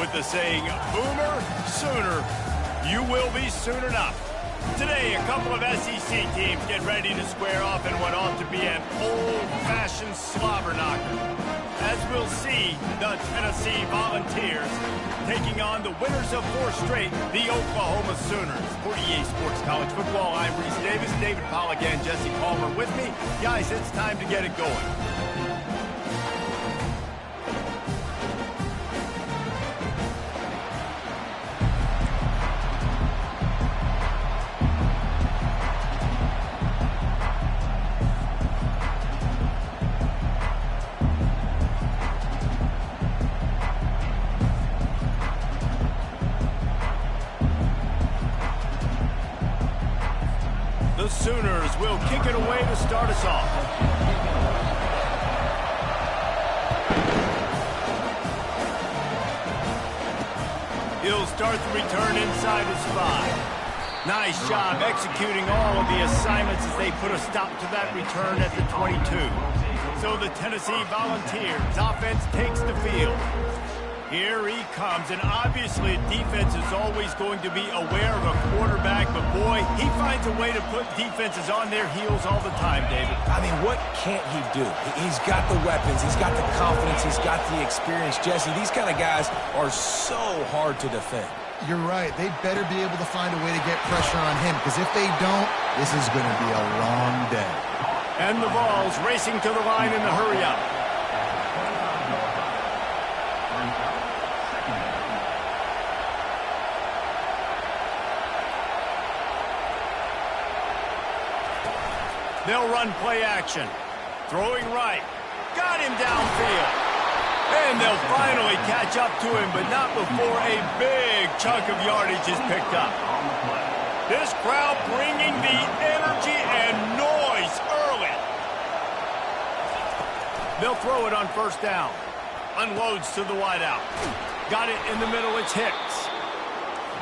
with the saying, Boomer, sooner, you will be soon enough. Today, a couple of SEC teams get ready to square off in what ought to be an old-fashioned slobber knocker. As we'll see, the Tennessee Volunteers taking on the winners of 4 straight, the Oklahoma Sooners. For EA Sports College Football, I'm Reese Davis, David Pollack and Jesse Palmer with me. Guys, it's time to get it going. The Sooners will kick it away to start us off. He'll start the return inside his 5. Nice job executing all of the assignments as they put a stop to that return at the 22. So the Tennessee Volunteers offense takes the field. Here he comes, and obviously defense is always going to be aware of a quarterback, but boy, he finds a way to put defenses on their heels all the time, David. I mean, what can't he do? He's got the weapons, he's got the confidence, he's got the experience. Jesse, these kind of guys are so hard to defend. You're right. They better be able to find a way to get pressure on him, because if they don't, this is going to be a long day. And the ball's racing to the line in the hurry-up. They'll run play action. Throwing right. Got him downfield. And they'll finally catch up to him, but not before a big chunk of yardage is picked up. This crowd bringing the energy and noise early. They'll throw it on first down. Unloads to the wideout. Got it in the middle. It's Hicks.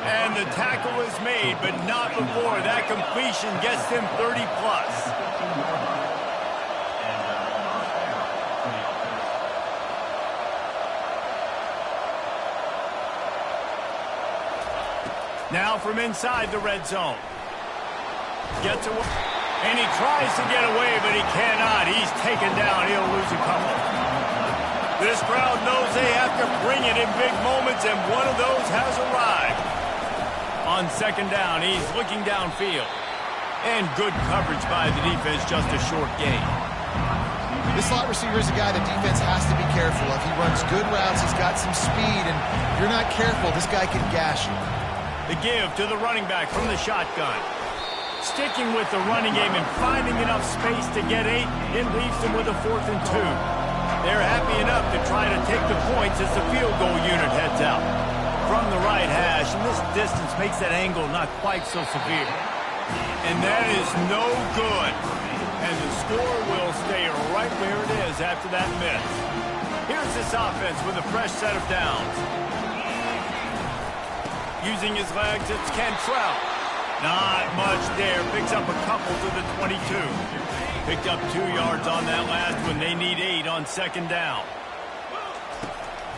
And the tackle is made, but not before that completion gets them 30+. Now from inside the red zone. Gets away. And he tries to get away, but he cannot. He's taken down. He'll lose a couple. This crowd knows they have to bring it in big moments, and one of those has arrived. On second down, he's looking downfield. And good coverage by the defense, just a short gain. This slot receiver is a guy the defense has to be careful of. He runs good routes, he's got some speed, and if you're not careful, this guy can gash you. The give to the running back from the shotgun. Sticking with the running game and finding enough space to get 8, it leaves them with a 4th and 2. They're happy enough to try to take the points as the field goal unit heads out. From the right hash, and this distance makes that angle not quite so severe. And that is no good. And the score will stay right where it is after that miss. Here's this offense with a fresh set of downs. Using his legs, it's Cantrell. Not much there. Picks up a couple to the 22. Picked up 2 yards on that last one. They need 8 on second down.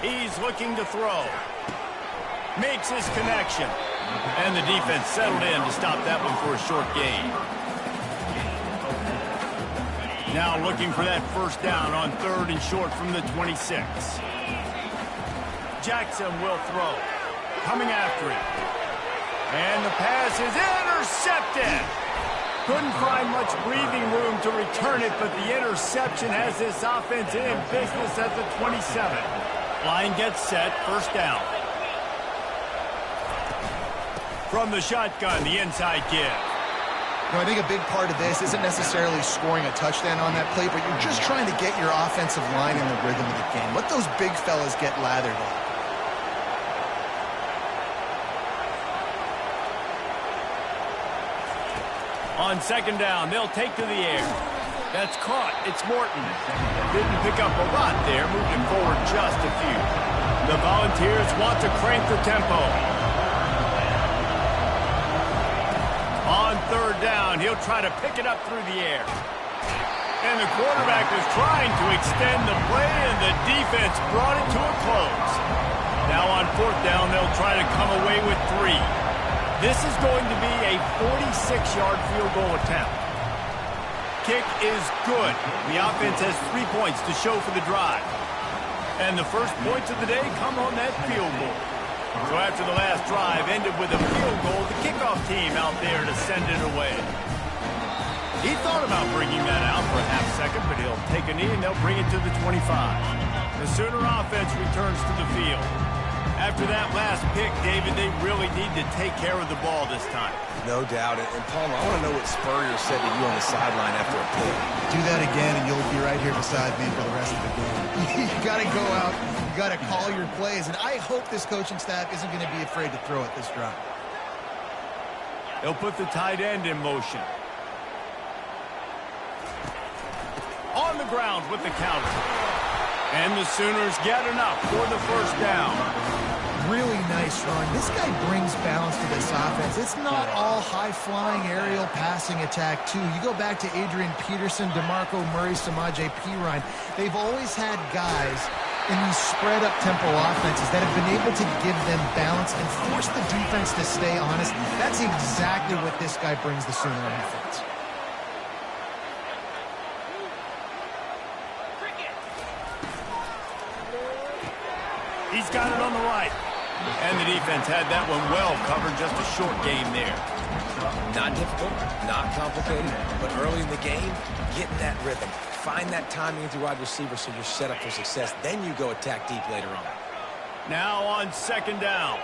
He's looking to throw. Makes his connection. And the defense settled in to stop that one for a short gain. Now looking for that first down on 3rd and short from the 26. Jackson will throw. Coming after it. And the pass is intercepted. Couldn't find much breathing room to return it, but the interception has this offense in business at the 27. Line gets set, first down. From the shotgun, the inside give. I think a big part of this isn't necessarily scoring a touchdown on that play, but you're just trying to get your offensive line in the rhythm of the game. Let those big fellas get lathered up. On second down, they'll take to the air. That's caught. It's Morton. Didn't pick up a lot there, moved him forward just a few. The Volunteers want to crank the tempo. On third down, he'll try to pick it up through the air. And the quarterback was trying to extend the play, and the defense brought it to a close. Now on 4th down, they'll try to come away with 3. This is going to be a 46-yard field goal attempt. Kick is good. The offense has 3 points to show for the drive. And the first points of the day come on that field goal. So after the last drive ended with a field goal, the kickoff team out there to send it away. He thought about bringing that out for a half second, but he'll take a knee and they'll bring it to the 25. The Sooner offense returns to the field. After that last pick, David, they really need to take care of the ball this time. No doubt. And Palmer, I want to know what Spurrier said to you on the sideline after a pick. Do that again, and you'll be right here beside me for the rest of the game. You got to go out. You got to call your plays. And I hope this coaching staff isn't going to be afraid to throw it this drive. They'll put the tight end in motion. On the ground with the counter. And the Sooners get enough for the first down. Really nice run. This guy brings balance to this offense. It's not all high-flying aerial passing attack, too. You go back to Adrian Peterson, DeMarco Murray, Samaje Perine. They've always had guys in these spread-up tempo offenses that have been able to give them balance and force the defense to stay honest. That's exactly what this guy brings the Sooner offense. He's got it on the right. And the defense had that one well covered, just a short game there. Not difficult, not complicated, but early in the game, getting that rhythm. Find that timing with your wide receiver so you're set up for success. Then you go attack deep later on. Now on 2nd down.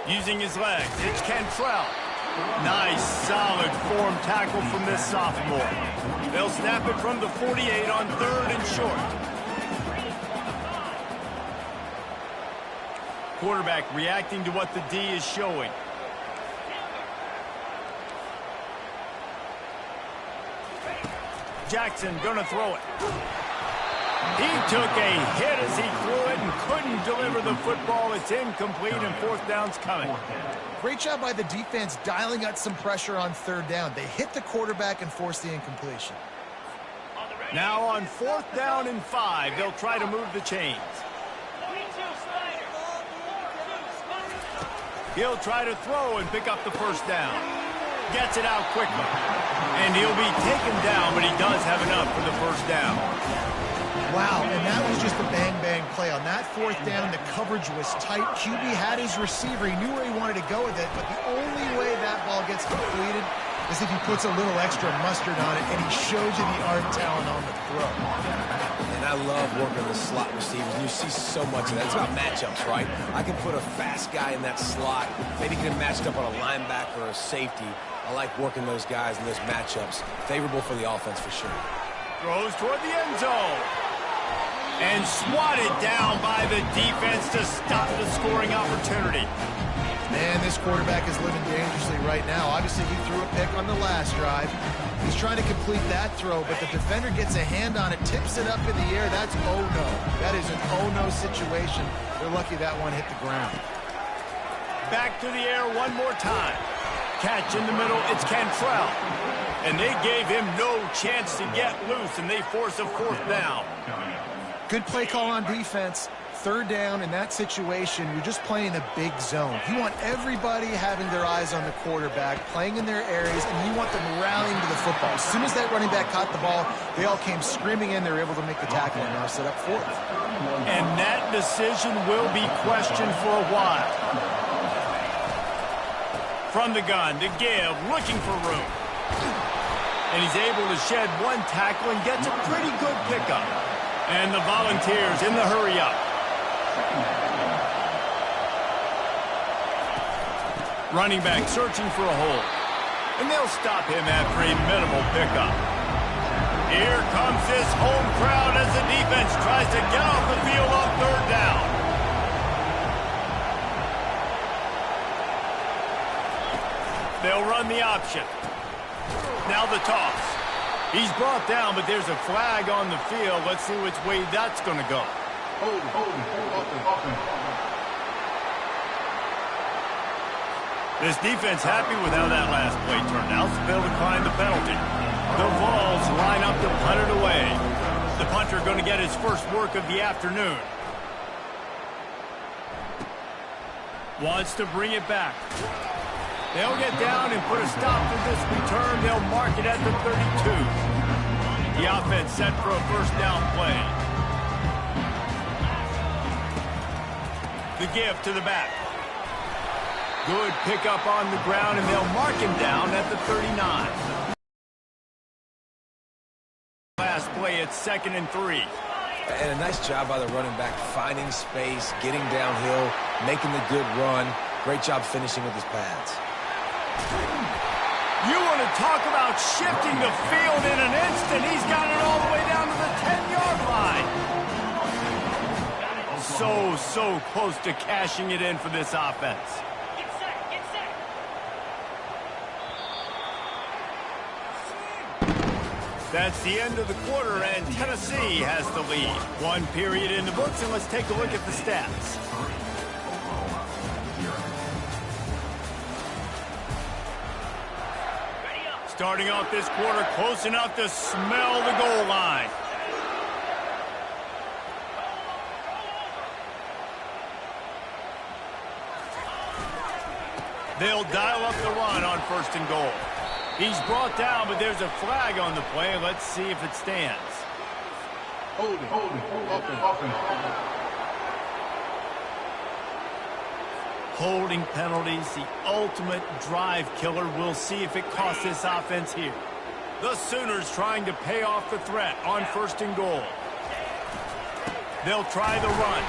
Using his legs, it's Cantrell. Nice, solid form tackle from this sophomore. They'll snap it from the 48 on 3rd and short. Quarterback reacting to what the D is showing. Jackson gonna throw it. He took a hit as he threw it and couldn't deliver the football. It's incomplete and 4th down's coming. Great job by the defense dialing out some pressure on 3rd down. They hit the quarterback and forced the incompletion. Now on 4th down and 5, they'll try to move the chains. He'll try to throw and pick up the first down. Gets it out quickly. And he'll be taken down, but he does have enough for the first down. Wow, and that was just a bang-bang play. On that 4th down, the coverage was tight. QB had his receiver. He knew where he wanted to go with it, but the only way that ball gets completed is if he puts a little extra mustard on it, and he shows you the arm talent on the throw. And I love working the slot receivers. You see so much of that. It's about matchups, right? I can put a fast guy in that slot, maybe get him matched up on a linebacker or a safety. I like working those guys in those matchups. Favorable for the offense for sure. Throws toward the end zone. And swatted down by the defense to stop the scoring opportunity. Man, this quarterback is living dangerously right now. Obviously, he threw a pick on the last drive. He's trying to complete that throw, but the defender gets a hand on it, tips it up in the air. That's oh-no. That is an oh-no situation. They're lucky that one hit the ground. Back to the air one more time. Catch in the middle, it's Cantrell. And they gave him no chance to get loose, and they force a 4th down. Good play call on defense. 3rd down in that situation, you're just playing a big zone. You want everybody having their eyes on the quarterback, playing in their areas, and you want them rallying to the football. As soon as that running back caught the ball, they all came screaming in. They were able to make the tackle and now set up 4th. And that decision will be questioned for a while. From the gun to give, looking for room. And he's able to shed one tackle and gets a pretty good pickup. And the Volunteers in the hurry-up. Running back searching for a hole. And they'll stop him after a minimal pickup. Here comes this home crowd as the defense tries to get off the field on 3rd down. They'll run the option. Now the toss. He's brought down, but there's a flag on the field. Let's see which way that's going to go. This defense happy with how that last play turned out, so they'll decline the penalty. The Vols line up to punt it away. The punter going to get his first work of the afternoon. Wants to bring it back. They'll get down and put a stop to this return. They'll mark it at the 32. The offense set for a first down play. The give to the back. Good pickup on the ground, and they'll mark him down at the 39. Last play, it's 2nd and 3. And a nice job by the running back, finding space, getting downhill, making the good run. Great job finishing with his pads. You want to talk about shifting the field in an instant. He's got it all the way down to the 10-yard line. So close to cashing it in for this offense. That's the end of the quarter, and Tennessee has the lead. One period in the books, and let's take a look at the stats. Starting off this quarter, close enough to smell the goal line. They'll dial up the run on 1st and goal. He's brought down, but there's a flag on the play. Let's see if it stands. Holding. Holding penalties, the ultimate drive killer. We'll see if it costs this offense here. The Sooners trying to pay off the threat on 1st and goal. They'll try the run.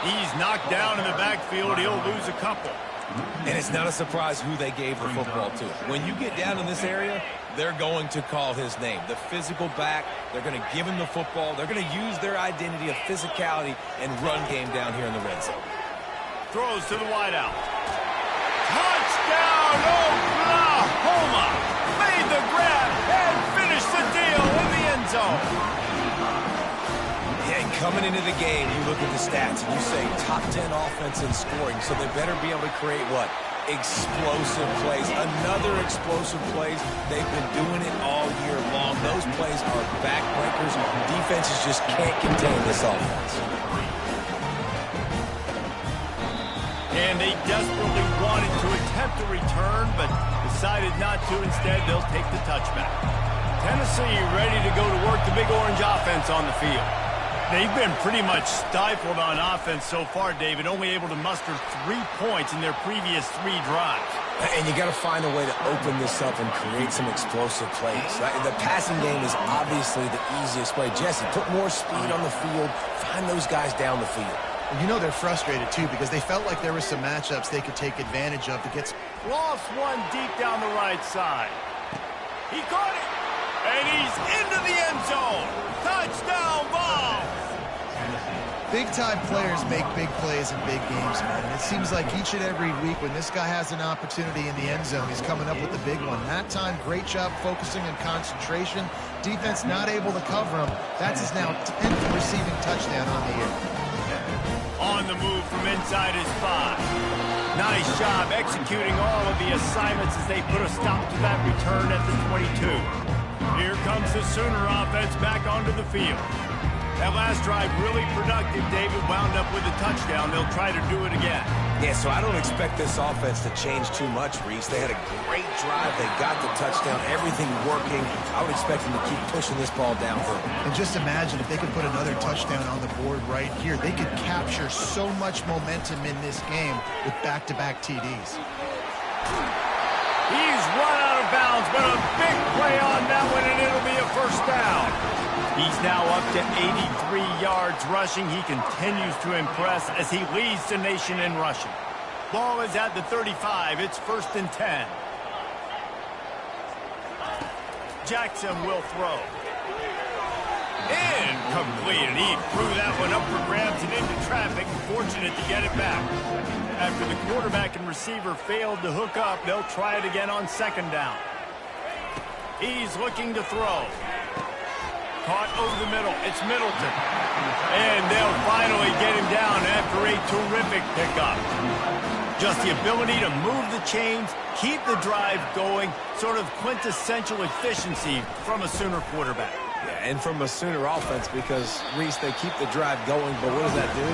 He's knocked down in the backfield. He'll lose a couple. And it's not a surprise who they gave the football to. When you get down in this area, they're going to call his name. The physical back, they're going to give him the football. They're going to use their identity of physicality and run game down here in the red zone. Throws to the wideout. Touchdown, Oklahoma! Made the grab and finished the deal in the end zone. And coming into the game, you look at the stats and you say top 10 offense in scoring, so they better be able to create what? Explosive plays. Another explosive plays. They've been doing it all year long. Those plays are backbreakers. Defenses just can't contain this offense. And they desperately wanted to attempt a return, but decided not to. Instead, they'll take the touchback. Tennessee ready to go to work the Big Orange offense on the field. They've been pretty much stifled on offense so far, David, only able to muster 3 points in their previous 3 drives. And you got to find a way to open this up and create some explosive plays. The passing game is obviously the easiest way. Jesse, put more speed on the field. Find those guys down the field. And you know they're frustrated, too, because they felt like there were some matchups they could take advantage of to get... Lofts one deep down the right side. He caught it, and he's into the end zone. Touchdown ball. Big-time players make big plays in big games, man. And it seems like each and every week when this guy has an opportunity in the end zone, he's coming up with the big one. That time, great job focusing and concentration. Defense not able to cover him. That's his now 10th receiving touchdown on the year. On the move from inside his 5. Nice job executing all of the assignments as they put a stop to that return at the 22. Here comes the Sooner offense back onto the field. That last drive really productive. David wound up with a touchdown. They'll try to do it again. Yeah, so I don't expect this offense to change too much, Reese. They had a great drive. They got the touchdown. Everything working. I would expect them to keep pushing this ball downfield. And just imagine if they could put another touchdown on the board right here. They could capture so much momentum in this game with back-to-back TDs. He's run out of bounds, but a big play on that one, and it'll be a first down. He's now up to 83 yards rushing. He continues to impress as he leads the nation in rushing. Ball is at the 35. It's 1st and 10. Jackson will throw. Incomplete, and he threw that one up for grabs and into traffic. Fortunate to get it back. After the quarterback and receiver failed to hook up, they'll try it again on 2nd down. He's looking to throw. Caught over the middle. It's Middleton. And they'll finally get him down after a terrific pickup. Just the ability to move the chains, keep the drive going, sort of quintessential efficiency from a Sooner quarterback. Yeah, and from a Sooner offense because, Reese, they keep the drive going, but what does that do?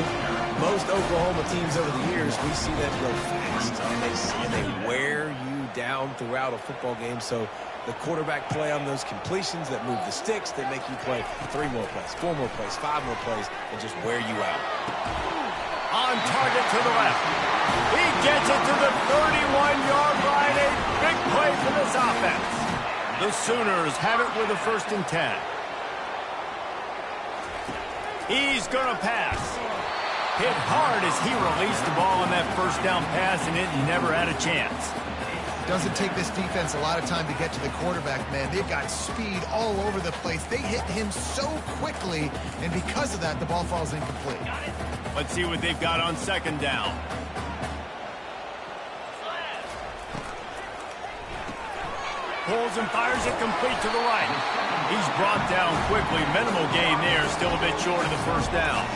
Most Oklahoma teams over the years, we see them go fast, and they wear you down throughout a football game. So the quarterback play on those completions that move the sticks, that make you play 3 more plays, 4 more plays, 5 more plays, and just wear you out. On target to the left. He gets it to the 31-yard line. A big play for this offense. The Sooners have it with a 1st and 10. He's going to pass. Hit hard as he released the ball on that 1st down pass, and it never had a chance. Doesn't take this defense a lot of time to get to the quarterback, man. They've got speed all over the place. They hit him so quickly, and because of that, the ball falls incomplete. Let's see what they've got on 2nd down. Pulls and fires it complete to the right. He's brought down quickly. Minimal gain there. Still a bit short of the 1st down.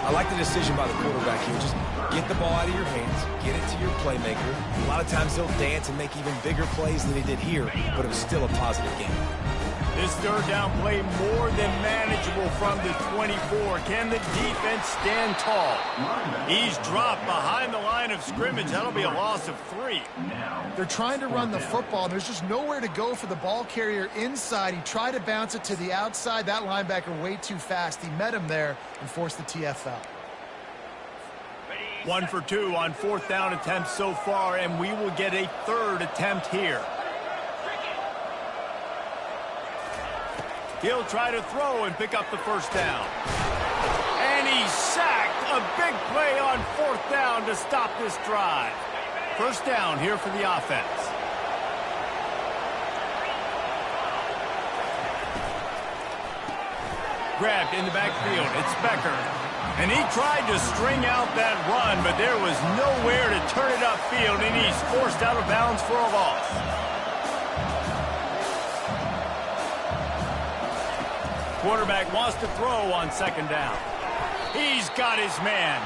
I like the decision by the quarterback here. Just get the ball out of your hands. Get it to your playmaker. A lot of times he'll dance and make even bigger plays than he did here, but it was still a positive game. This 3rd down play more than manageable from the 24. Can the defense stand tall? He's dropped behind the line of scrimmage. That'll be a loss of 3. They're trying to run the football. There's just nowhere to go for the ball carrier inside. He tried to bounce it to the outside. That linebacker way too fast. He met him there and forced the TFL. 1 for 2 on 4th down attempts so far, and we will get a 3rd attempt here. He'll try to throw and pick up the 1st down. And he's sacked. A big play on 4th down to stop this drive. 1st down here for the offense. Grabbed in the backfield. It's Becker. And he tried to string out that run, but there was nowhere to turn it upfield, and he's forced out of bounds for a loss. Quarterback wants to throw on 2nd down. He's got his man.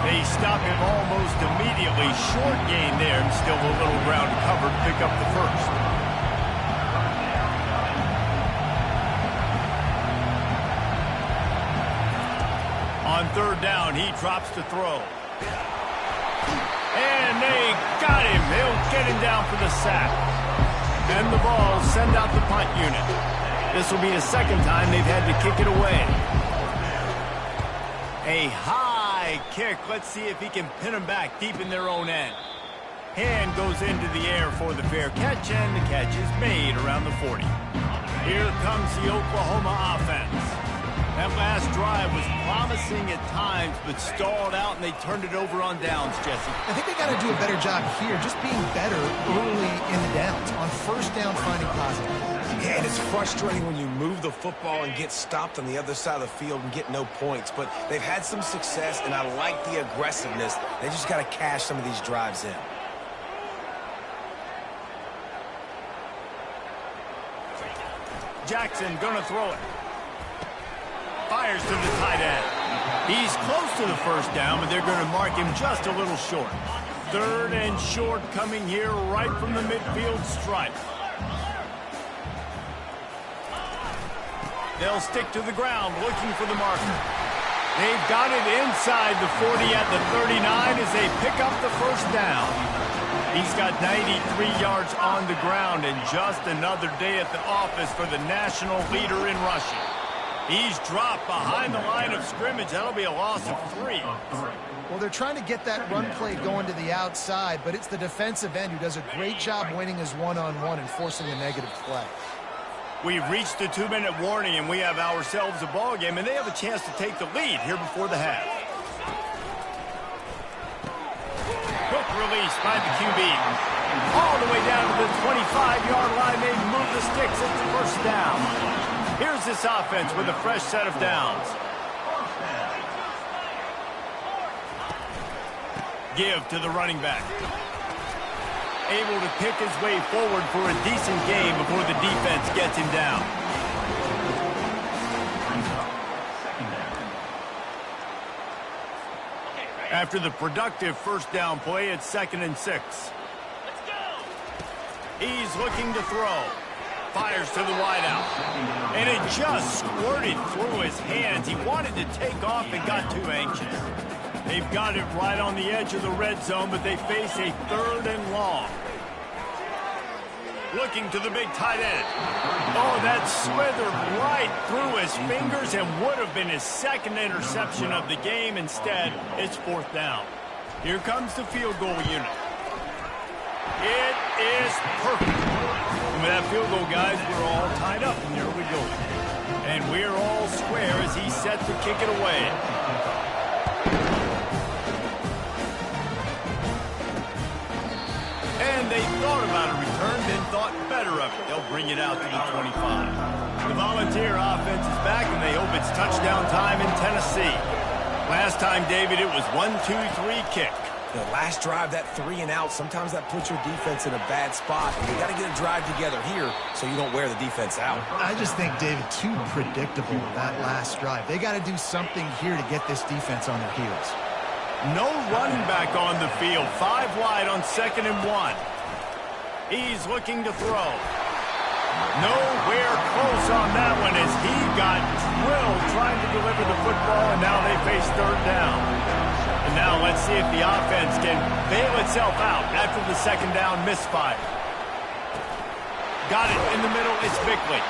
They stop him almost immediately. Short gain there, and still a little ground to cover to pick up the 1st. On 3rd down, he drops to throw. And they got him. They'll get him down for the sack. And the ball send out the punt unit. This will be the 2nd time they've had to kick it away. A high kick. Let's see if he can pin them back deep in their own end. Hand goes into the air for the fair catch, and the catch is made around the 40. Here comes the Oklahoma offense. That last drive was promising at times, but stalled out, and they turned it over on downs, Jesse. I think they got to do a better job here, just being better early in the downs. On 1st down, finding positive. Yeah, and it's frustrating when you move the football and get stopped on the other side of the field and get no points. But they've had some success, and I like the aggressiveness. They just got to cash some of these drives in. Jackson gonna throw it. Fires to the tight end. He's close to the 1st down, but they're going to mark him just a little short. 3rd and short coming here right from the midfield stripe. They'll stick to the ground looking for the marker. They've got it inside the 40 at the 39 as they pick up the 1st down. He's got 93 yards on the ground, and just another day at the office for the national leader in rushing. He's dropped behind the line of scrimmage. That'll be a loss of 3. Well, they're trying to get that run play going to the outside, but it's the defensive end who does a great job winning his one-on-one and forcing a negative play. We've reached the 2-minute warning, and we have ourselves a ball game, and they have a chance to take the lead here before the half. Quick release by the QB. All the way down to the 25-yard line. They move the sticks into 1st down. Here's this offense with a fresh set of downs. Give to the running back. Able to pick his way forward for a decent game before the defense gets him down. After the productive 1st down play, it's 2nd and 6. He's looking to throw. Fires to the wideout. And it just squirted through his hands. He wanted to take off and got too anxious. They've got it right on the edge of the red zone, but they face a 3rd and long. Looking to the big tight end. Oh, that slithered right through his fingers and would have been his 2nd interception of the game. Instead, it's 4th down. Here comes the field goal unit. It is perfect. And with that field goal, guys, we're all tied up, and there we go. And we're all square as he's set to kick it away. And they thought about a return, then thought better of it. They'll bring it out to the 25. The Volunteer offense is back, and they hope it's touchdown time in Tennessee. Last time, David, it was 1-2-3 kick. The last drive, that 3 and out, sometimes that puts your defense in a bad spot. And you got to get a drive together here so you don't wear the defense out. I just think, David, too predictable that last drive. They got to do something here to get this defense on their heels. No running back on the field. 5 wide on 2nd and 1. He's looking to throw. Nowhere close on that one as he got drilled trying to deliver the football, and now they face 3rd down. And now let's see if the offense can bail itself out after the 2nd down misfire. Got it in the middle. It's Bickley.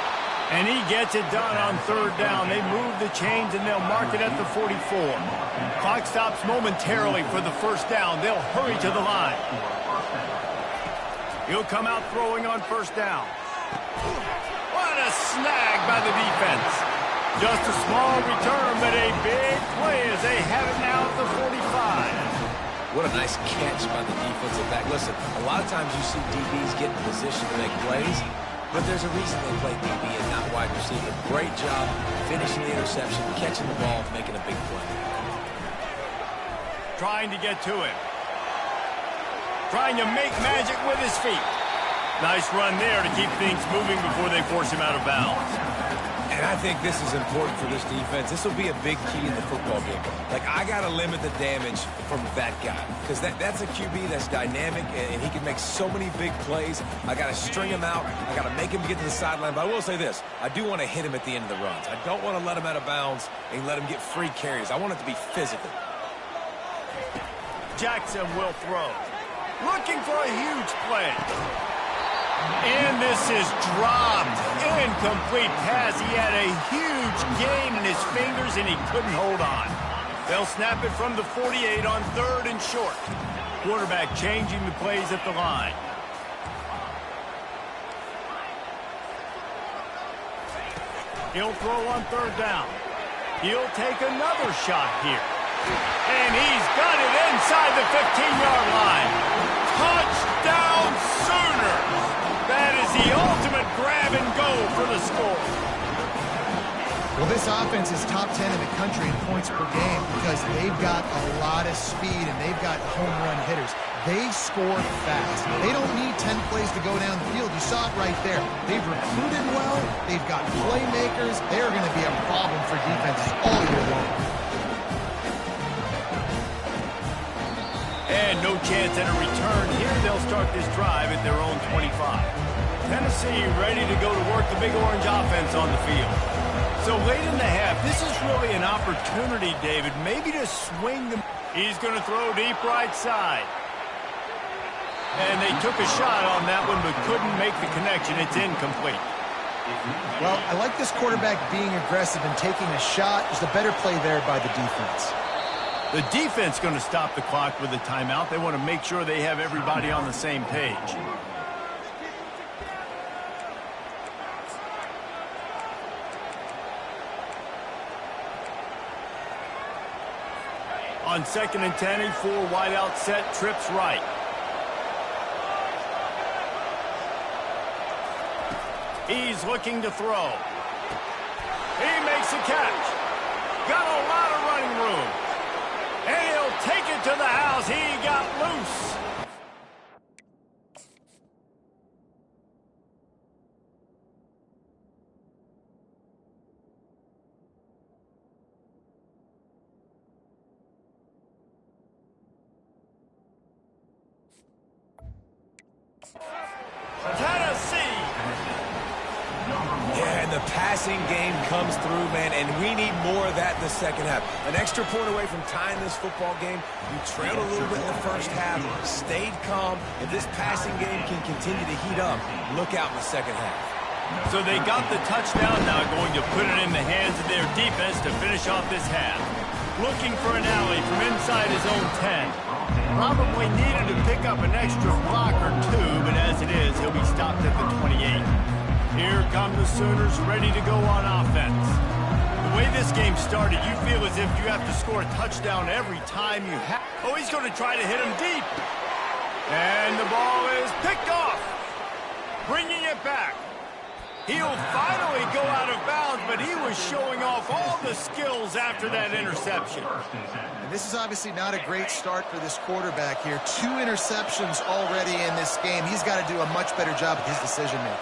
And he gets it done on 3rd down. They move the chains, and they'll mark it at the 44. Clock stops momentarily for the 1st down. They'll hurry to the line. He'll come out throwing on 1st down. What a snag by the defense. Just a small return, but a big play as they have it now at the 45. What a nice catch by the defensive back. Listen, a lot of times you see DBs get in position to make plays, but there's a reason they play DB and not wide receiver. Great job finishing the interception, catching the ball, making a big play. Trying to get to him. Trying to make magic with his feet. Nice run there to keep things moving before they force him out of bounds. And I think this is important for this defense. This will be a big key in the football game. Like, I got to limit the damage from that guy because that's a QB that's dynamic, and he can make so many big plays. I got to string him out. I got to make him get to the sideline. But I will say this. I do want to hit him at the end of the runs. I don't want to let him out of bounds and let him get free carries. I want it to be physical. Jackson will throw. Looking for a huge play. And this is dropped. Incomplete pass. He had a huge gain in his fingers, and he couldn't hold on. They'll snap it from the 48 on 3rd and short. Quarterback changing the plays at the line. He'll throw on 3rd down. He'll take another shot here. And he's got it inside the 15-yard line. Touchdown Sooners! That is the ultimate grab and go for the score. Well, this offense is top 10 in the country in points per game because they've got a lot of speed and they've got home run hitters. They score fast. They don't need 10 plays to go down the field. You saw it right there. They've recruited well. They've got playmakers. They're going to be a problem for defenses all year long. And no chance at a return here. They'll start this drive at their own 25. Tennessee ready to go to work the Big Orange offense on the field. So late in the half, this is really an opportunity, David, maybe to swing them. He's going to throw deep right side. And they took a shot on that one, but couldn't make the connection. It's incomplete. Well, I like this quarterback being aggressive and taking a shot. There's a better play there by the defense. The defense going to stop the clock with a timeout. They want to make sure they have everybody on the same page. On 2nd and 10, a 4 wide out set, trips right. He's looking to throw. He makes a catch. Got a lot of running room. And he'll take it to the house. He got loose. Tennessee passing game comes through, man, and we need more of that in the second half. An extra point away from tying this football game. You trailed a little bit in the first half, stayed calm. If this passing game can continue to heat up, look out in the second half. So they got the touchdown, now going to put it in the hands of their defense to finish off this half. Looking for an alley from inside his own 10. Probably needed to pick up an extra block or two, but as it is, he'll be stopped at the 28. Here come the Sooners ready to go on offense. The way this game started, you feel as if you have to score a touchdown every time you have. Oh, he's going to try to hit him deep. And the ball is picked off. Bringing it back. He'll finally go out of bounds, but he was showing off all the skills after that interception. And this is obviously not a great start for this quarterback here. 2 interceptions already in this game. He's got to do a much better job with his decision-making.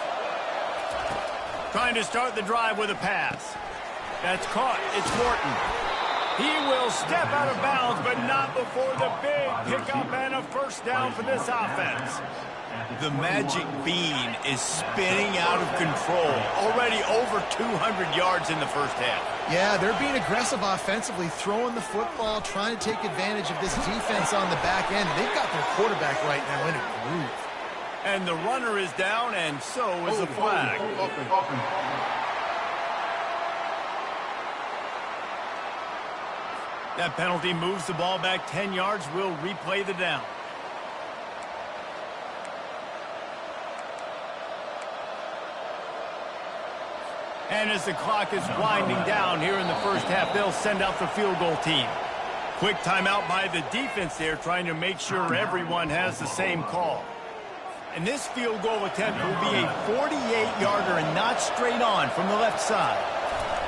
Trying to start the drive with a pass. That's caught. It's Morton. He will step out of bounds, but not before the big pickup and a first down for this offense. The magic bean is spinning out of control. Already over 200 yards in the first half. Yeah, they're being aggressive offensively, throwing the football, trying to take advantage of this defense on the back end. They've got their quarterback right now in a groove. And the runner is down, and so is the flag. That penalty moves the ball back 10 yards. We'll replay the down. And as the clock is winding down here in the first half, they'll send out the field goal team. Quick timeout by the defense there, trying to make sure everyone has the same call. And this field goal attempt will be a 48-yarder and not straight on from the left side.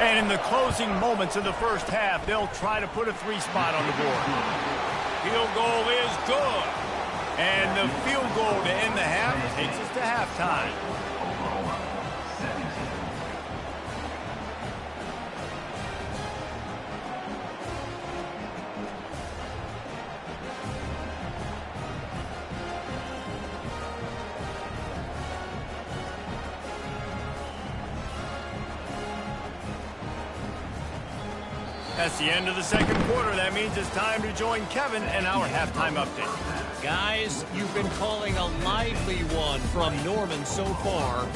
And in the closing moments of the first half, they'll try to put a 3-spot on the board. Field goal is good. And the field goal to end the half takes us to halftime. That's the end of the second quarter. That means it's time to join Kevin and our halftime update. Guys, you've been calling a lively one from Norman so far.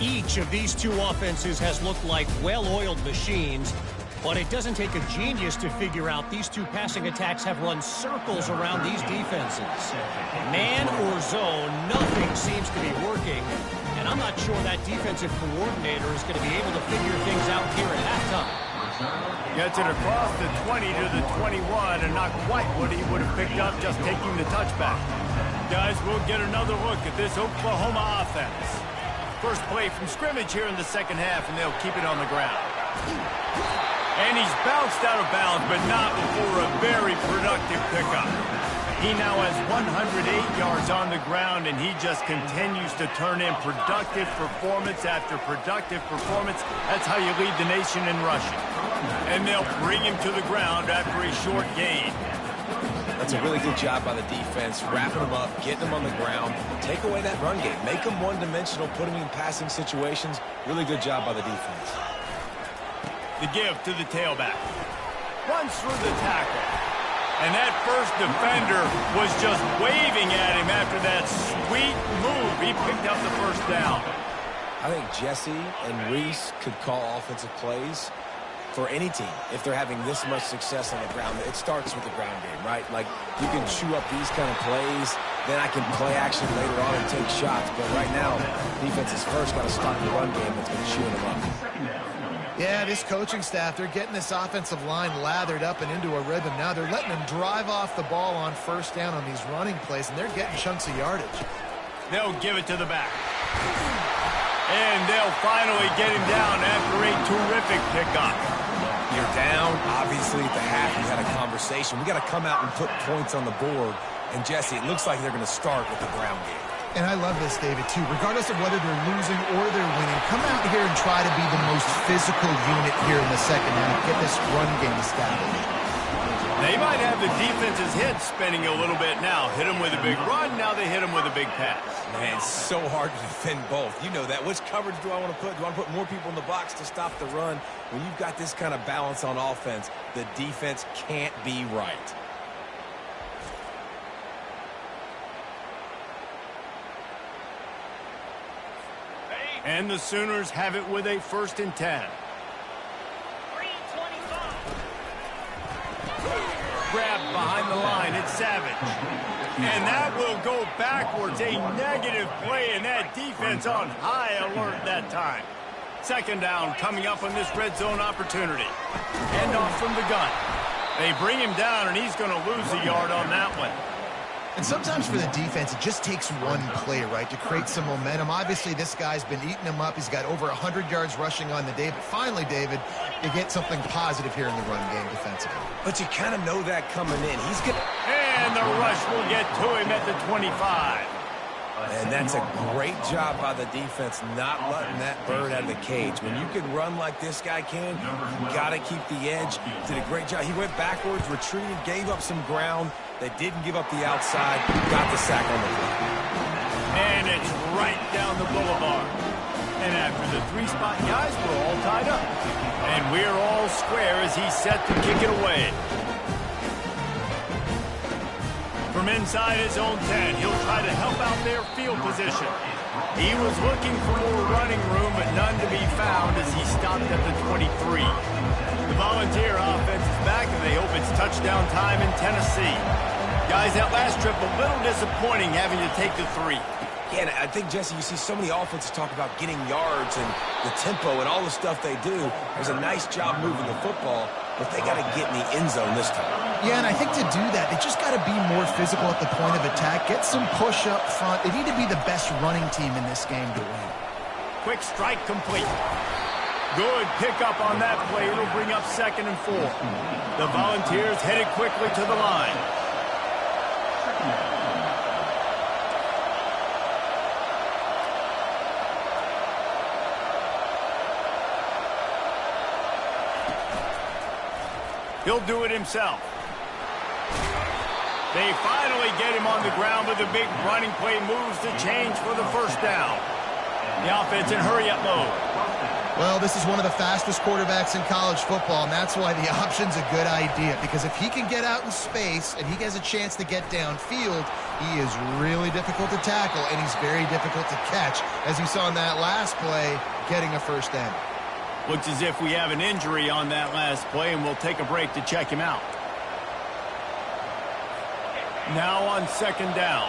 Each of these 2 offenses has looked like well-oiled machines, but it doesn't take a genius to figure out these 2 passing attacks have run circles around these defenses. Man or zone, nothing seems to be working, and I'm not sure that defensive coordinator is going to be able to figure things out here at halftime. Gets it across the 20 to the 21, and not quite what he would have picked up just taking the touchback. Guys, we'll get another look at this Oklahoma offense. First play from scrimmage here in the second half, and they'll keep it on the ground. And he's bounced out of bounds, but not before a very productive pickup. He now has 108 yards on the ground, and he just continues to turn in productive performance after productive performance. That's how you lead the nation in rushing. And they'll bring him to the ground after a short gain. That's a really good job by the defense, wrapping them up, getting them on the ground. Take away that run game. Make them one-dimensional, put them in passing situations. Really good job by the defense. The give to the tailback. Runs through the tackle. And that first defender was just waving at him after that sweet move. He picked up the first down. I think Jesse and Reese could call offensive plays for any team if they're having this much success on the ground. It starts with the ground game, right? Like, you can chew up these kind of plays, then I can play action later on and take shots. But right now, defense is first got to stop the run game that's been chewing them up. Yeah, this coaching staff, they're getting this offensive line lathered up and into a rhythm. Now they're letting them drive off the ball on first down on these running plays, and they're getting chunks of yardage. They'll give it to the back. And they'll finally get him down after a terrific pickup. You're down. Obviously, at the half, you had a conversation. We got to come out and put points on the board. And, Jesse, it looks like they're going to start with the ground game. And I love this, David, too. Regardless of whether they're losing or they're winning, come out here and try to be the most physical unit here in the second half. Get this run game established. They might have the defense's head spinning a little bit now. Hit them with a big run, now they hit them with a big pass. Man, it's so hard to defend both. You know that. Which coverage do I want to put? Do I want to put more people in the box to stop the run? When you've got this kind of balance on offense, the defense can't be right. And the Sooners have it with a 1st and 10. Grabbed behind the line, it's Savage. And that will go backwards. A negative play, and that defense on high alert that time. 2nd down coming up on this red zone opportunity. Hand off from the gun. They bring him down, and he's going to lose a yard on that one. And sometimes for the defense, it just takes one play, right, to create some momentum. Obviously, this guy's been eating them up. He's got over 100 yards rushing on the day. But finally, David, you get something positive here in the run game defensively. But you kind of know that coming in. He's going to... And the rush will get to him at the 25. And that's a great job by the defense not letting that bird out of the cage. When you can run like this guy can, you got to keep the edge. Did a great job. He went backwards, retreated, gave up some ground. They didn't give up the outside. Got the sack on the play. And it's right down the boulevard. And after the 3-spot guys, we're all tied up. And we're all square as he's set to kick it away. From inside his own 10, he'll try to help out their field position. He was looking for more running room, but none to be found as he stopped at the 23. The Volunteer offense is back, and they hope it's touchdown time in Tennessee. Guys, that last trip, a little disappointing having to take the 3. Yeah, and I think, Jesse, you see so many offenses talk about getting yards and the tempo and all the stuff they do. There's a nice job moving the football, but they got to get in the end zone this time. Yeah, and I think to do that, they just got to be more physical at the point of attack. Get some push up front. They need to be the best running team in this game to win. Quick strike complete. Good pickup on that play. It'll bring up 2nd and 4. The Volunteers headed quickly to the line. He'll do it himself. They finally get him on the ground with a big running play. Moves the change for the 1st down. The offense in hurry-up mode. Well, this is one of the fastest quarterbacks in college football, and that's why the option's a good idea. Because if he can get out in space and he has a chance to get downfield, he is really difficult to tackle, and he's very difficult to catch. As you saw in that last play, getting a 1st down. Looks as if we have an injury on that last play, and we'll take a break to check him out. Now on 2nd down.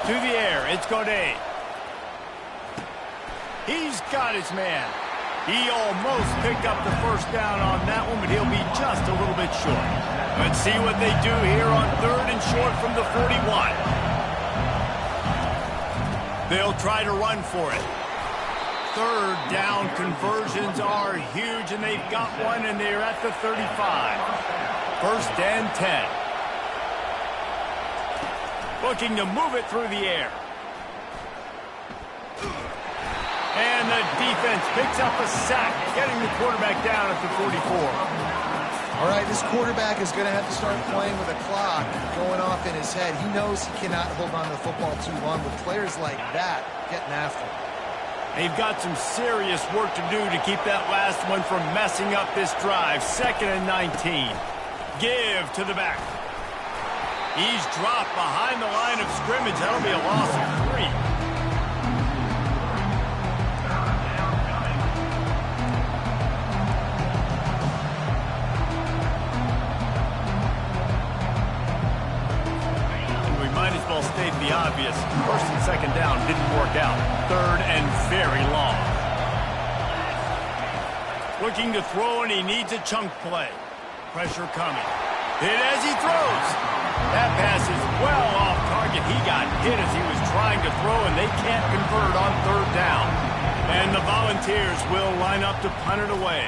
To the air, it's Godet. He's got his man. He almost picked up the 1st down on that one, but he'll be just a little bit short. Let's see what they do here on 3rd and short from the 41. They'll try to run for it. 3rd down conversions are huge, and they've got one, and they're at the 35. 1st and 10. Looking to move it through the air. And the defense picks up a sack, getting the quarterback down at the 44. All right, this quarterback is going to have to start playing with a clock going off in his head. He knows he cannot hold on to the football too long with players like that getting after him. They've got some serious work to do to keep that last one from messing up this drive. 2nd and 19. Give to the back. He's dropped behind the line of scrimmage. That'll be a loss of 3. State the obvious. 1st and 2nd down didn't work out. 3rd and very long. Looking to throw, and he needs a chunk play. Pressure coming. Hit as he throws. That pass is well off target. He got hit as he was trying to throw, and they can't convert on 3rd down. And the Volunteers will line up to punt it away.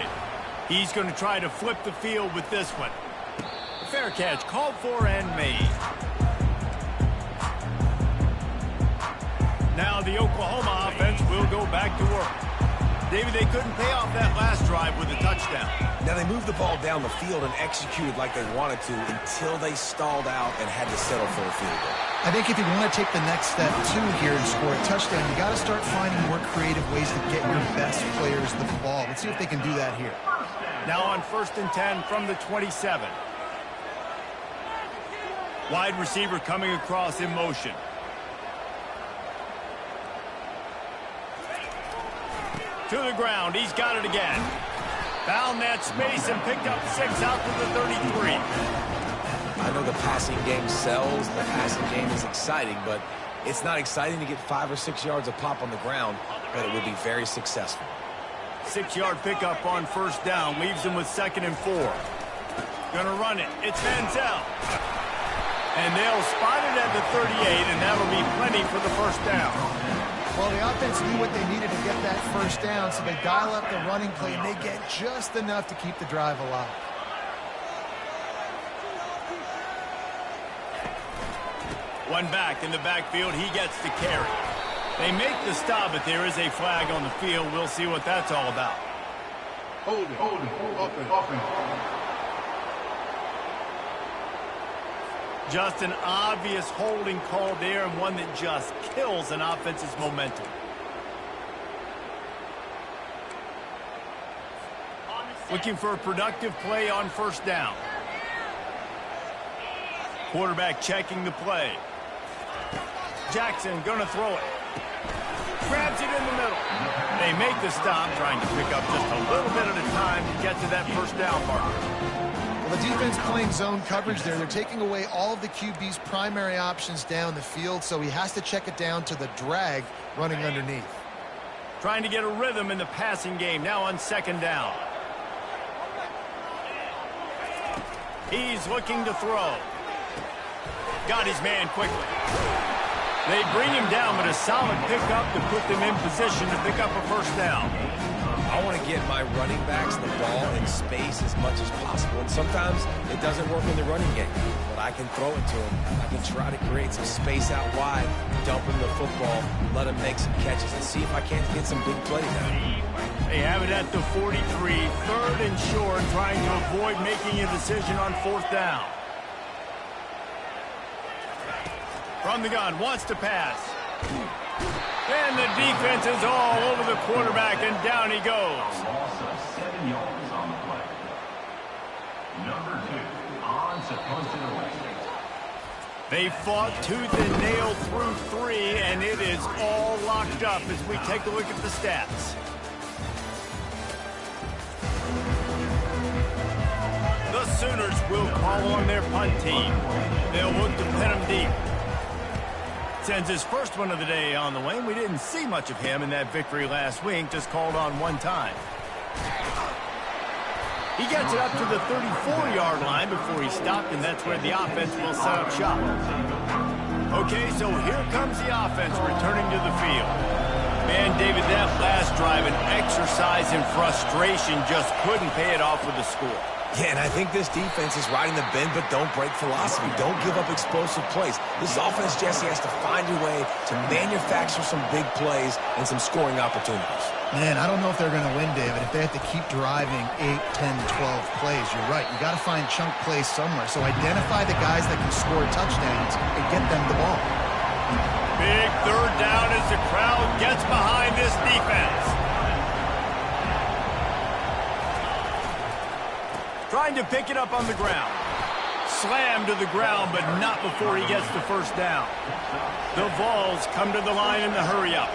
He's going to try to flip the field with this one. Fair catch called for and made. Now the Oklahoma offense will go back to work. David, they couldn't pay off that last drive with a touchdown. Now they moved the ball down the field and executed like they wanted to until they stalled out and had to settle for a field goal. I think if you want to take the next step, too, here and score a touchdown, you got to start finding more creative ways to get your best players the ball. Let's see if they can do that here. Now on 1st and 10 from the 27. Wide receiver coming across in motion. To the ground. He's got it again. Found that space and picked up 6 out to the 33. I know the passing game sells. The passing game is exciting, but it's not exciting to get 5 or 6 yards of pop on the ground, but it will be very successful. 6-yard pickup on 1st down. Leaves him with 2nd and 4. Gonna run it. It's Manziel. And they'll spot it at the 38, and that'll be plenty for the 1st down. Well, the offense knew what they needed to get that 1st down, so they dial up the running play, and they get just enough to keep the drive alive. One back in the backfield. He gets the carry. They make the stop, but there is a flag on the field. We'll see what that's all about. Hold it. Offense. Just an obvious holding call there, and one that just kills an offense's momentum. Looking for a productive play on 1st down. Quarterback checking the play. Jackson gonna throw it. Grabs it in the middle. They make the stop, trying to pick up just a little bit at a time to get to that 1st down marker. Well, the defense playing zone coverage there. They're taking away all of the QB's primary options down the field, so he has to check it down to the drag running underneath. Trying to get a rhythm in the passing game now on 2nd down. He's looking to throw. Got his man quickly. They bring him down, but a solid pickup to put them in position to pick up a 1st down. I want to get my running backs the ball in space as much as possible, and sometimes it doesn't work in the running game, but I can throw it to them. I can try to create some space out wide, dump him the football, let him make some catches, and see if I can't get some big plays out. They have it at the 43, 3rd and short, trying to avoid making a decision on 4th down. From the gun, wants to pass. And the defense is all over the quarterback, and down he goes. Loss of 7 yards on the play. Number 2, on supposed to. They fought tooth and nail through 3, and it is all locked up as we take a look at the stats. The Sooners will call on their punt team. They'll look to pin them deep. Sends his first one of the day on the wing. We didn't see much of him in that victory last week, just called on one time. He gets it up to the 34-yard line before he stopped, and that's where the offense will set up shop. Okay, so here comes the offense returning to the field. Man, David, that last drive, an exercise in frustration, just couldn't pay it off with the score. Yeah, and I think this defense is riding the bend but don't break philosophy. Don't give up explosive plays. This offense, Jesse, has to find a way to manufacture some big plays and some scoring opportunities. Man, I don't know if they're going to win, David, if they have to keep driving 8, 10, 12 plays. You're right. You got to find chunk plays somewhere. So identify the guys that can score touchdowns and get them the ball. Big 3rd down as the crowd gets behind this defense. Trying to pick it up on the ground. Slammed to the ground, but not before he gets the 1st down. The Vols come to the line in the hurry-up.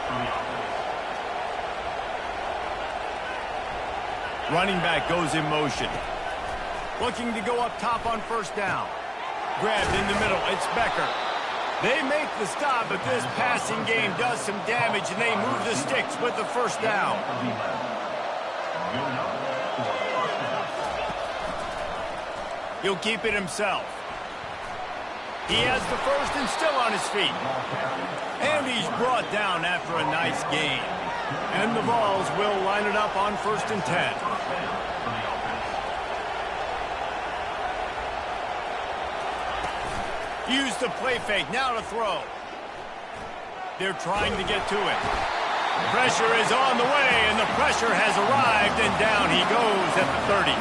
Running back goes in motion. Looking to go up top on 1st down. Grabbed in the middle. It's Becker. They make the stop, but this passing game does some damage, and they move the sticks with the 1st down. He'll keep it himself. He has the 1st and still on his feet. And he's brought down after a nice gain. And the Vols will line it up on 1st and 10. Use the play fake, now to throw. They're trying to get to it. Pressure is on the way, and the pressure has arrived, and down he goes at the 30.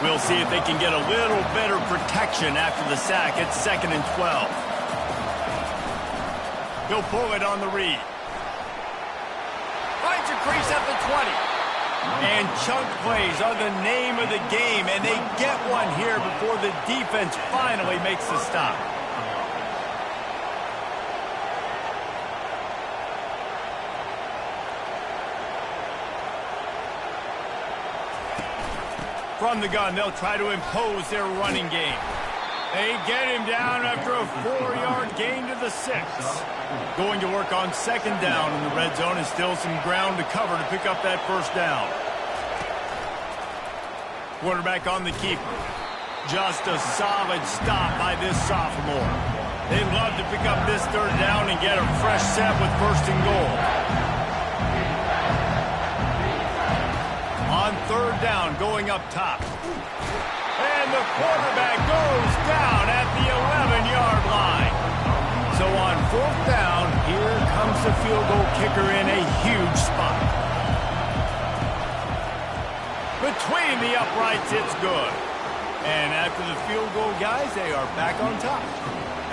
We'll see if they can get a little better protection after the sack. It's 2nd and 12. He'll pull it on the read. Finds a crease at the 20. And chunk plays are the name of the game, and they get one here before the defense finally makes the stop. From the gun, they'll try to impose their running game. They get him down after a 4-yard gain to the 6. Going to work on 2nd down in the red zone, and still some ground to cover to pick up that 1st down. Quarterback on the keeper. Just a solid stop by this sophomore. They'd love to pick up this 3rd down and get a fresh set with 1st and goal. On 3rd down, going up top. And the quarterback goes down at the 11-yard line. So on 4th down, here comes the field goal kicker in a huge spot. Between the uprights, it's good. And after the field goal, guys, they are back on top.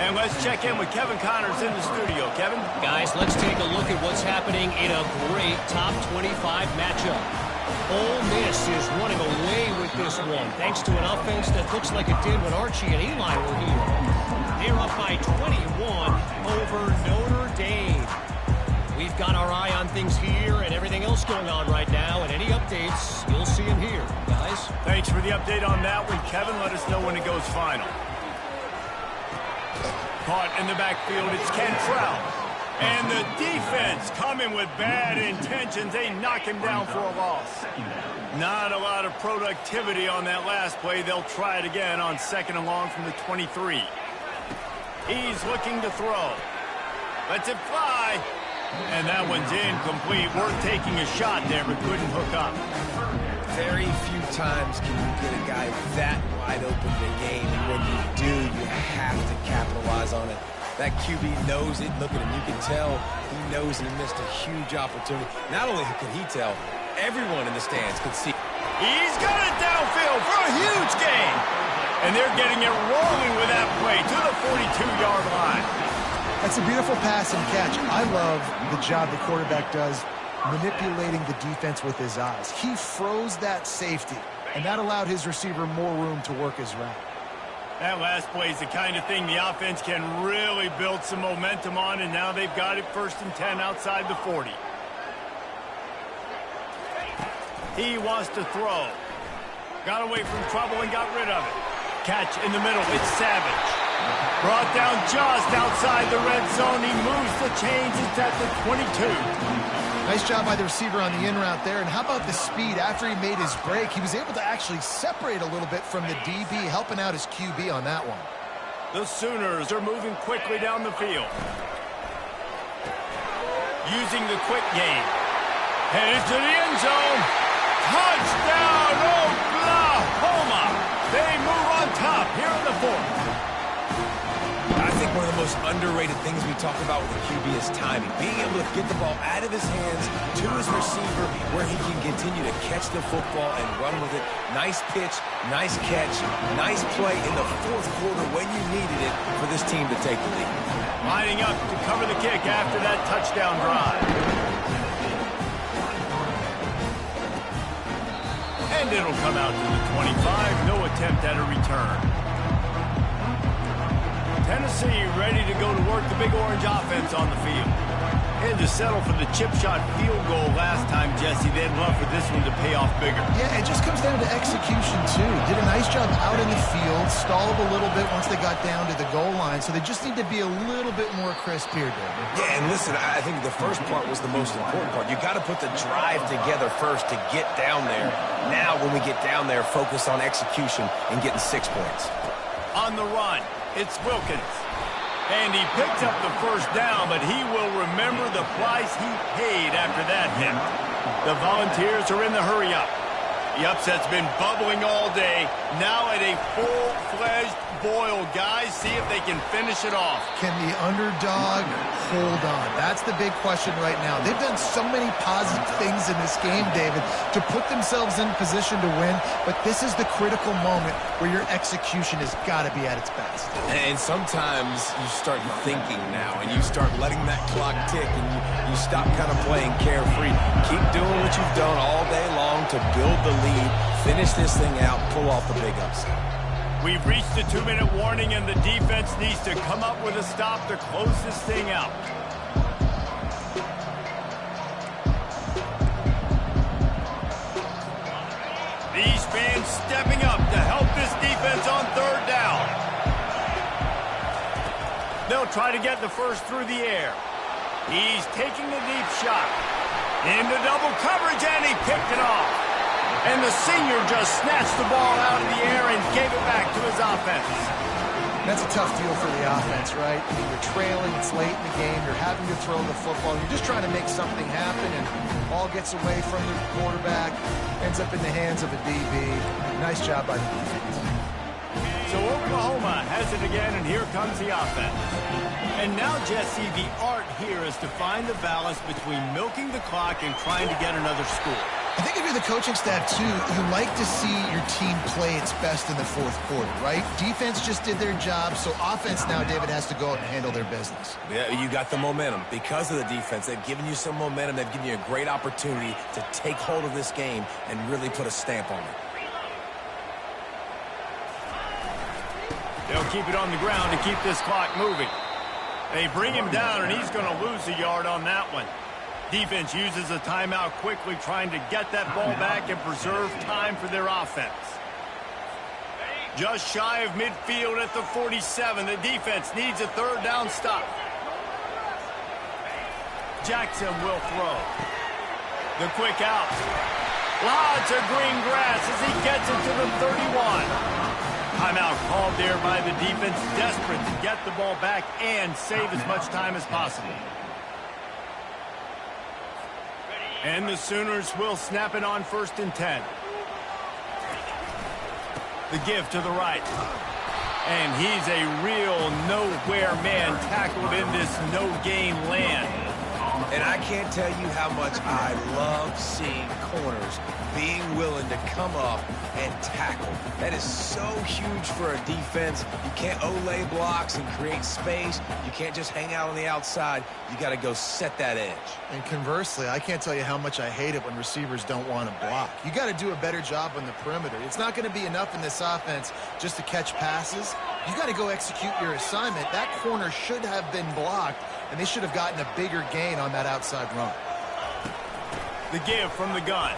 And let's check in with Kevin Connors in the studio. Kevin? Guys, let's take a look at what's happening in a great top 25 matchup. Ole Miss is running away with this one, thanks to an offense that looks like it did when Archie and Eli were here. They're up by 21 over Notre Dame. We've got our eye on things here and everything else going on right now, and any updates, you'll see them here, guys. Thanks for the update on that one, Kevin. Let us know when it goes final. Caught in the backfield, it's Cantrell. And the defense coming with bad intentions. They knock him down for a loss. Not a lot of productivity on that last play. They'll try it again on 2nd and long from the 23. He's looking to throw. Lets it fly. And that one's incomplete. Worth taking a shot there, but couldn't hook up. Very few times can you get a guy that wide open in the game. And when you do, you have to capitalize on it. That QB knows it. Look at him. You can tell he knows he missed a huge opportunity. Not only could he tell, everyone in the stands could see. He's got it downfield for a huge gain. And they're getting it rolling with that play to the 42-yard line. That's a beautiful pass and catch. I love the job the quarterback does manipulating the defense with his eyes. He froze that safety, and that allowed his receiver more room to work his route. That last play is the kind of thing the offense can really build some momentum on, and now they've got it 1st and 10 outside the 40. He wants to throw. Got away from trouble and got rid of it. Catch in the middle. It's Savage. Brought down just outside the red zone. He moves the chains. It's at the 22. Nice job by the receiver on the in route there. And how about the speed? After he made his break, he was able to actually separate a little bit from the DB, helping out his QB on that one. The Sooners are moving quickly down the field. Using the quick game. Headed to the end zone. Touchdown, Oklahoma! They move on top here in the 4th. I think one of the most underrated things we talk about with the QB is timing. Being able to get the ball out of his hands to his receiver where he can continue to catch the football and run with it. Nice pitch, nice catch, nice play in the 4th quarter when you needed it for this team to take the lead. Lining up to cover the kick after that touchdown drive. And it'll come out to the 25. No attempt at a return. Tennessee ready to go to work the Big Orange offense on the field. Had to settle for the chip shot field goal last time, Jesse. They'd love for this one to pay off bigger. Yeah, it just comes down to execution, too. Did a nice job out in the field, stalled a little bit once they got down to the goal line, so they just need to be a little bit more crisp here, David. Yeah, and listen, I think the first part was the most important part. You got to put the drive together first to get down there. Now, when we get down there, focus on execution and getting 6 points. On the run, it's Wilkins. And he picked up the 1st down, but he will remember the price he paid after that hit. The Volunteers are in the hurry-up. The upset's been bubbling all day. Now at a full-fledged boil. Guys, see if they can finish it off. Can the underdog hold on? That's the big question right now. They've done so many positive things in this game, David, to put themselves in position to win, but this is the critical moment where your execution has got to be at its best. And sometimes you start thinking now, and you start letting that clock tick, and you stop kind of playing carefree. Keep doing what you've done all day long to build the lead, finish this thing out, pull off the big upset. We've reached the 2-minute warning, and the defense needs to come up with a stop to close this thing out. These fans stepping up to help this defense on third down. They'll try to get the first through the air. He's taking the deep shot. Into double coverage, and he picked it off. And the senior just snatched the ball out of the air and gave it back to his offense. That's a tough deal for the offense, right? I mean, you're trailing, it's late in the game, you're having to throw the football, you're just trying to make something happen, and the ball gets away from the quarterback, ends up in the hands of a DB. Nice job by the defense. So Oklahoma has it again, and here comes the offense. And now, Jesse, the art here is to find the balance between milking the clock and trying to get another score. I think if you're the coaching staff, too, you like to see your team play its best in the fourth quarter, right? Defense just did their job, so offense now, David, has to go out and handle their business. Yeah, you got the momentum. Because of the defense, they've given you some momentum. They've given you a great opportunity to take hold of this game and really put a stamp on it. They'll keep it on the ground to keep this clock moving. They bring him down, and he's going to lose a yard on that one. Defense uses a timeout quickly, trying to get that ball back and preserve time for their offense. Just shy of midfield at the 47. The defense needs a third down stop. Jackson will throw. The quick out. Lots of green grass as he gets it to the 31. Timeout called there by the defense, desperate to get the ball back and save as much time as possible. And the Sooners will snap it on 1st and 10. The give to the right. And he's a real nowhere man tackled in this no-gain land. And I can't tell you how much I love seeing corners being willing to come up and tackle. That is so huge for a defense. You can't olay blocks and create space. You can't just hang out on the outside. You got to go set that edge. And conversely, I can't tell you how much I hate it when receivers don't want to block. You got to do a better job on the perimeter. It's not going to be enough in this offense just to catch passes. You got to go execute your assignment. That corner should have been blocked, and they should have gotten a bigger gain on that outside run. The give from the gun.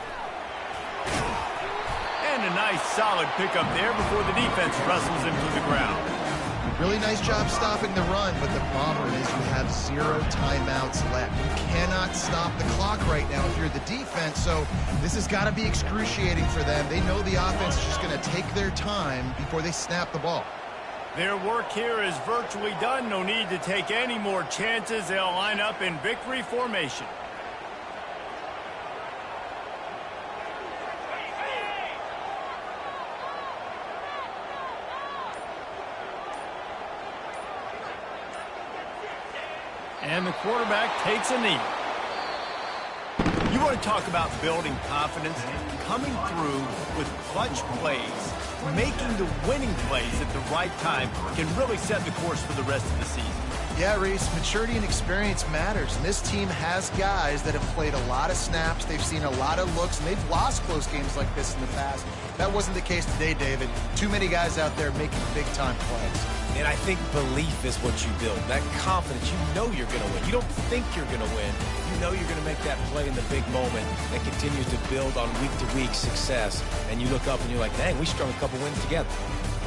And a nice solid pickup there before the defense wrestles him to the ground. Really nice job stopping the run, but the problem is you have 0 timeouts left. You cannot stop the clock right now if you're the defense, so this has got to be excruciating for them. They know the offense is just going to take their time before they snap the ball. Their work here is virtually done. No need to take any more chances. They'll line up in victory formation. And the quarterback takes a knee. You want to talk about building confidence? Coming through with clutch plays, making the winning plays at the right time can really set the course for the rest of the season. Yeah, Reese, maturity and experience matters. And this team has guys that have played a lot of snaps. They've seen a lot of looks, and they've lost close games like this in the past. That wasn't the case today, David. Too many guys out there making big-time plays. And I think belief is what you build. That confidence, you know you're going to win. You don't think you're going to win. You know you're going to make that play in the big moment that continues to build on week-to-week success. And you look up and you're like, dang, we strung a couple wins together.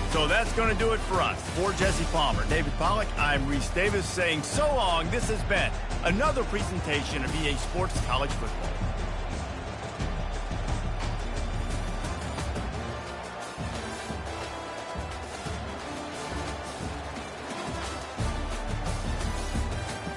So that's going to do it for us. For Jesse Palmer, David Pollack, I'm Reese Davis saying so long. This has been another presentation of EA Sports College Football.